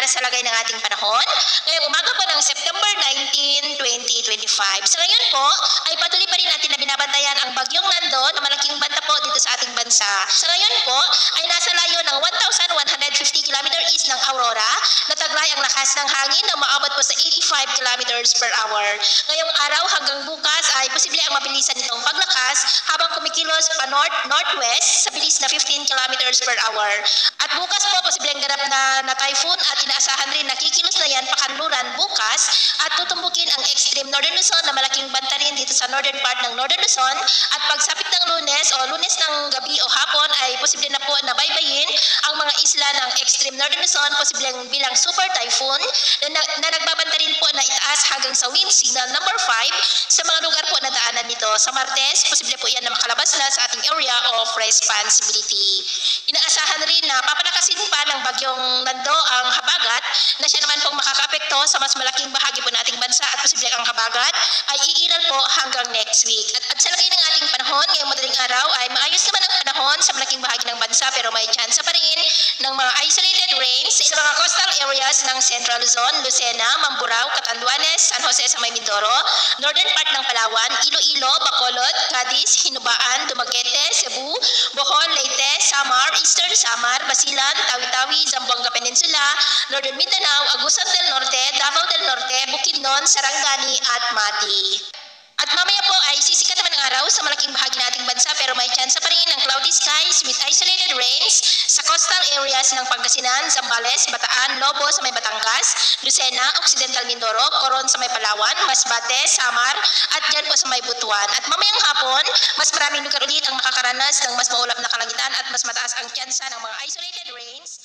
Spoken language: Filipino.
sa lagay ng ating panahon. Ngayong umaga po ng September 19, 2025. Sa ngayon po ay patuloy pa rin natin na binabantayan ang bagyong Nando na malaking banta po dito sa ating bansa. Sa ngayon po ay nasa layo ng 1,150 km east ng Aurora. Nataglay ang lakas ng hangin na maabot po sa 85 km per hour. Ngayong araw hanggang bukas ay posible ang mabilisan nitong paglakas habang kumikilos pa north-northwest sa bilis na 15 km per hour. At bukas po posibleng ganap na typhoon at inaasahan rin na kikilos na yan pakanluran bukas at tutumbukin ang extreme northern Luzon na malaking banta rin dito sa northern part ng northern Luzon. At pagsapit ng lunes ng gabi o hapon ay posible na po na baybayin ang mga isla ng extreme northern Luzon, posibleng bilang super typhoon na nagbabanta rin po na itaas hanggang sa wind signal number 5 sa mga lugar po na daanan nito. Sa Martes, posible po yan na makalabas na sa ating area of responsibility. Inaasahan rin na papalakasin pa ng bagyong Nando ang habagat na siya naman pong makakaapekto sa mas malaking bahagi po nating bansa at posible ang habagat ay iiral po hanggang next week. At sa lagay ng ating panahon, ngayong madaling araw ay maayos naman ang panahon sa malaking bahagi ng bansa pero may chance pa rin ng mga isolated rains sa mga coastal areas ng Central Luzon, Lucena, Mamburao, Catanduanes, San Jose sa may Mindoro, northern part ng Palawan, Iloilo, Bacolod, Cadiz, Hinubaan, Dumaguete, Cebu, Bohol, Leyte, Samar, Eastern Samar, Basilan, Tawi-Tawi, Zamboanga Peninsula, Northern Mindanao, Agusan del Norte, Davao del Norte, Bukidnon, Sarangani at Mati. At mamaya po ay sisikat naman ang araw sa malaking bahagi nating bansa pero may chance pa rin ng cloudy skies with isolated rains sa coastal areas ng Pangasinan, Zambales, Bataan, Lobo sa may Batangas, Lucena, Occidental Mindoro, Coron sa may Palawan, Masbate, Samar at dyan po sa may Butuan. At mamayang hapon, mas maraming lugar ulit ang makakaranas ng mas maulap na kalangitan at mas mataas ang tsansa ng mga isolated rains